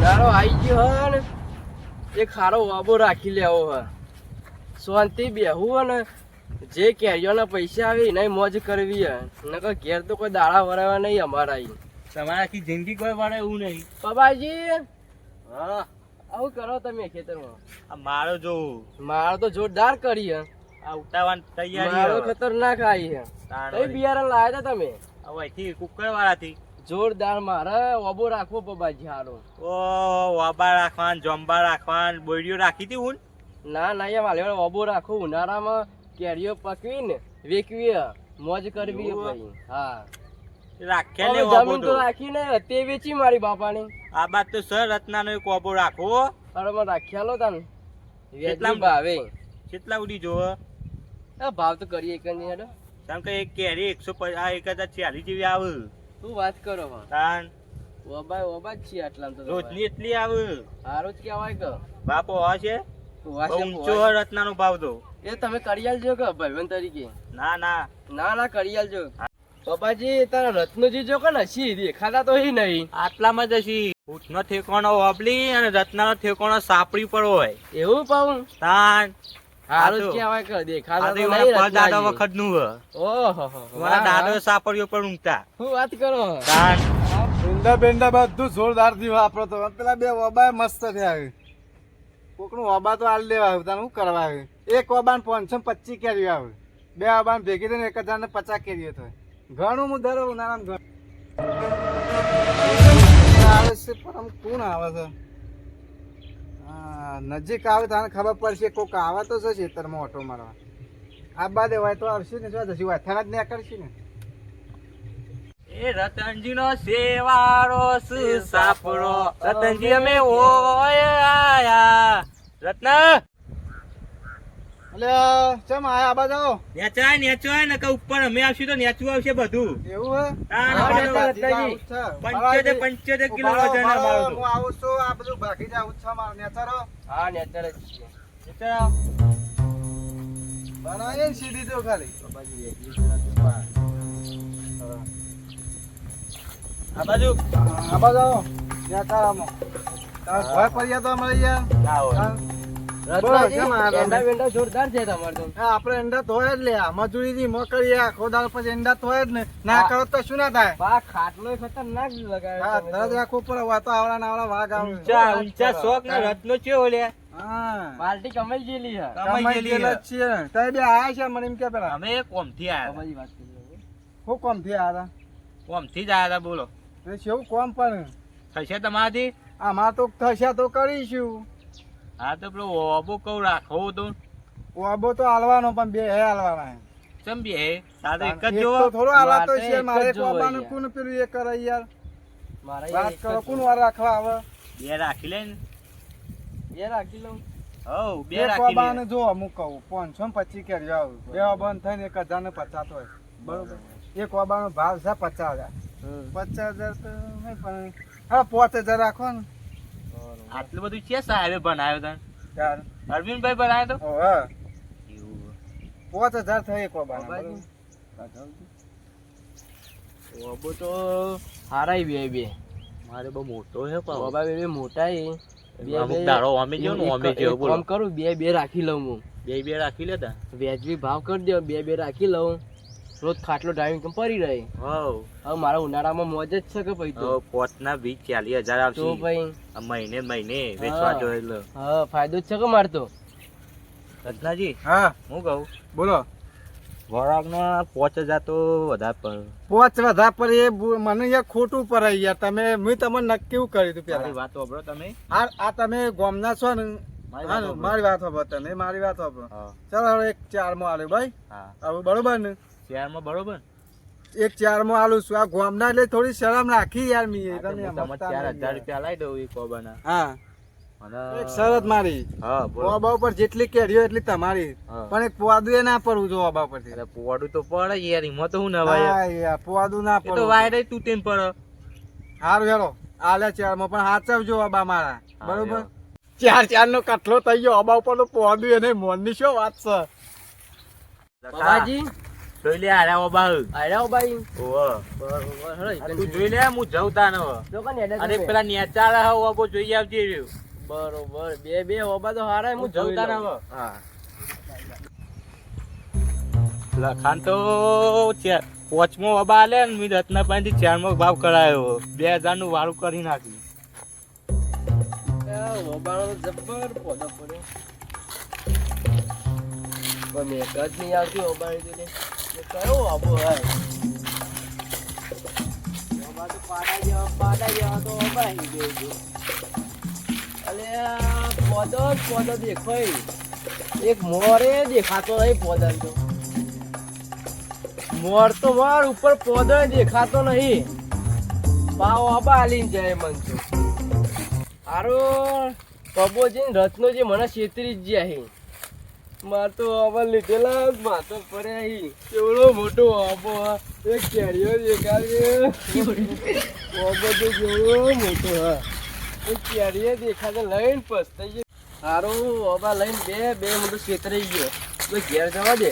ઉનાળો આવી ગયો હે ને એક ખારો વાબો રાખી લેવો હે શાંતિ બેહવું હે ને જે કેરીઓના પૈસા આવે એના મોજ કરવી હે નકર ઘેર તો કોઈ દાડા વરાવા નહીં અમારા અહીં તમારે આખી જિંદગી કોઈ વાળે એવું નહીં. બાબાજી હા આવું કરો તમે ખેતરમાં. આ મારો જો મારો તો જોરદાર કરી હે આ ઉતાવળ તૈયારી મારો હવે. ખતરનાક આવી હે તાણ કઈ વળી. બિયારણ લાયા તા તમે હવે અહીંથી કુકર વાળાથી જોરદાર મારે ઓબો રાખવો બાબાજી હારો ઓ વાબા રાખવાન જોંબા રાખવાન બોયડીઓ રાખી હતી હું ના ના એ મારે ઓબો રાખો ઉનાળામાં કેરીઓ પકવી ને વેકવી હે, મોજ કરવી હે એવું? ભાઈ હા રાખ્યા હવે ને વાબો જમીન તો તો રાખીને તે વેચી મારી બાપાની આ બાદ તો સર રત્નાનો એક વાબો રાખો અરે મને રાખ્યા લો તને કેટલામાં? વેચી ભાવે કેટલા ઉડી જોવે એ ભાવ તો કરીએ એક જ હેડો કારણ કે એક કેરી 1040 જેવી આવે શું વાત કરો હો તાન ઓબા જ છીએ આટલા તો રોજની એટલી આવે હારો જ કહેવાય કે બાપો હશે હોવા બહુ છે, ઊંચો હોવા હોય રત્નાનો ભાવ તો છે. એ તમે કરી આલજો કે ભાઈબંધ તરીકે ના ના ના ના કરી આલજો બાબાજી તારા રત્નજી જો કે નસી દેખાતા તો ઈ નહીં આટલામાં જ હશી ઊંટનો ઠેકાણો ઓબલી અને રત્નાનો ઠેકાણો સાપડી પર હોય એવું પાઉં તાન હારું જ આ તો- કહેવાય કે આ દેખાતા તો તો મારા નહીં પરદાદા રત્નાજી. વખતનું હે. ઓહો મારા દાદો સાપડીઓ પર ઊંઘતા શું વાત કરો તાન બેંડા બેંડા બધું જોરદાર થી વાપરો તો પેલા બે ઓબા મસ્ત થયા કોકનું ઓબા તો આલ લેવા આવ્યું તને શું કરવા આવ્યું એક ઓબાન 525 કેરીઓ આવે બે ઓબાન ભેગી થઈને 1050 કેરીઓ થાય ઘણું હું દર ઉનાળામાં આવે છે પણ આમ કોણ આવે છે હા નજીક આવે તને ખબર પડશે કોક આવે તો છે ખેતરમાં ઓટો મારવા આ બાદ હોય તો આવશે ને જો જશે વાથાના જ નીકળશે ને એ રતનજી નો સેવારો સાપડો રતનજી અમે ઓય આયા રત્ન એટલે ચમ આયા આ બાદ આવો નેચાય ને કે ઉપર અમે આવશું તો નેચું આવશે બધું એવું હે તાન હા, અમારો રત્નજી. 75 કિલો વજન અમારો તો. હું આવું છું આ બધું ભાગી જાવ છે મારો નેચારો હા નેચર જ છીએ નેચા. બનાવીએ ને સીધી તો ખાલી આ બાજુ આ બાજુ આવો નેચારામાં તાર ભય પડ્યા તો અમારે યાર ના હોય. તાર- બોલો, કેમ આયા તમે? એંડા બેંડા જોરદાર છે તમારે તો હા, આપણે એંડા ધોય જ લે મજૂરી થી મોકલીએ આખો દાળ પછી એંડા ધોય જ ને ના હા. કરો તો શું ના થાય બા ખાટલો ખતરનાક લગાવ્યો હા તમે તરત તો. રાખવું પડે વા તો આવડા ને આવડા વાઘ આવે ઊંચા શોખ ને રત્નો છે ઓલ્યા હા બાલટી કમાઈ ગયેલી હે કમાઈ કમાઈ ગયેલી ગયેલા હે. જ છીએ ને તઈ બે આયા છે મને એમ કે પેલા અમે કોમથી આયા બાબાજી વાત કરી હવે. હું કોમ થી આયા કોમથી જ આયા હતા બોલો હતા શું કોમ પણ થશે તમારાથી આમાં તો થશે તો કરીશું હા તો પેલો ઓબો કહું રાખવો તો વાબો તો હાલવાનો પણ બે હે હાલવાના હે. ચમ બે સાદો એક જ એક જોવો તો થોડો હાલાતો મારે છે એક જ મારે જોવો વાબાનું યાર. કોણ પેલું એ કરે યાર મારા વાત એક કરો જ કોણ જોવે. વાર રાખવા આવે બે રાખી લે ને બે રાખી લઉં હઉ બે એક રાખી વાબાને લે જો અમુક કહું 525 કેરી આવે બે વાબાને થઈને 1050 હોય બરોબર એક વાબાનો ભાવ છે 50,000 50,000 તો નહીં પણ હા 5,000 રાખો ને આટલું બધું છે સાહેબે બનાવ્યો તને યાર અરવિંદભાઈ બનાવ્યો તો હા એવું 5,000 થાય એક વાબાના બાબાજી. બરોબર ઓબો તો હારાય બે મારે બહુ મોટો છે બાબા બે મોટા એ અમુક દાડો અમે જેવો ને અમે જેવો બોલો કામ કરું બે રાખી લઉં હું બે રાખી લેતા વ્યાજબી ભાવ કરી દો બે રાખી લઉં રોજ ખાટલો ડાઈવિંગ કેમ પડી રહે હઉ હવે મારા ઉનાળામાં મોજ જ છે કે ભાઈ તો પોતના 20-40,000 આવશે તો ભાઈ આ મહિને વેચવા હા. જો એટલે હા ફાયદો જ છે કે મારે તો રત્નાજી હા હું કહું બોલો વરાગના 5,000 તો વધારે પડે પોચ વધા પર એ મને યાર ખોટું પડે યાર તમે મેં તમને નક્કી કેવું કર્યું હતું મારી પેલા વાત સાંભળો તમે આ તમે ગોમના છો ને મારી હા વાત ને, સાંભળો. મારી વાત સાંભળો તમે મારી વાત સાંભળો હા ચાલો હવે એક 4માં આલ્યું ભાઈ હા હવે બરોબર ને શહેરમાં બરોબર એક 4માં આલું છું આ ગોમના એટલે થોડી શરમ રાખી યાર મી હા, તો તમે હું તમને સમજતા 4,000 નહીં યાર. રૂપિયા લાવી દઉં એ કોબાના હા અને એક શરત મારી હા બોલો ઓબા ઉપર જેટલી કેરીઓ એટલી તમારી હા. પણ એક પોવાદું એ ના પડવું જો ઓબા પરથી અરે પોવાડું તો પડે યાર એમાં તો હું નવાય હા યાર પોવાદું ના એ તો પડવું વાયરે તૂટીને પડે હારું હેરો આલે 4માં પણ હાચવજો ઓબા મારા હા, બરોબર હેરો. 4 નો કટલો થઈ ગયો ઓબા ઉપર તો પોવાદું એને મોનની શું વાત છે બાબાજી જોઈ લે આર્યા ઓબા આયરાઓ ભાઈ ઓહો બરોબર હળો આ તું જોઈ લે હું જઉં તાને હવે. જો કોને હેડે અને તમે? પેલા નેચાળા હે ઓબો જોઈ આવજે રહ્યો. બરોબર બે ઓબા તો હારા હું હું જઉં જોઈ તાને લઉં. હવે. હા લખાણ તો પોચમો ઓબા આલે ને મેં રત્ના પાસેથી 4મો ભાવ કરાયો 2000 નું વાળું કરી નાખ્યું. આ ઓબાનો તો જબ્બર પોદો પડ્યો પણ મેં જ નહીં આવતી ઓબાની તો લે. એ કયો ઓબો હે ઓબા તો પાડા જેવા તો ઓબા હી ગયો છે. અલે આ પોદો દેખાય એક મોરે દેખાતો નહીં પોદન તો મોર તો મોર ઉપર પોદો દેખાતો નહીં ભાવ ઓબા હાલીને જાય મન તો હારો કબોજી રથનો જે મને છેતરી જ જ્યાં હી માર તો આવા લીધેલા જ માથો પડ્યા હી કેવડો મોટો આબો એક કેરીઓ દેખાડ્યો આબો તો કેવડો મોટો હા એક કેરીઓ દેખાડે લઈને પસ્તાઈ ગયો હારો આબા લઈને બે મોટો છેતરાઈ ગયો તો ઘેર જવા દે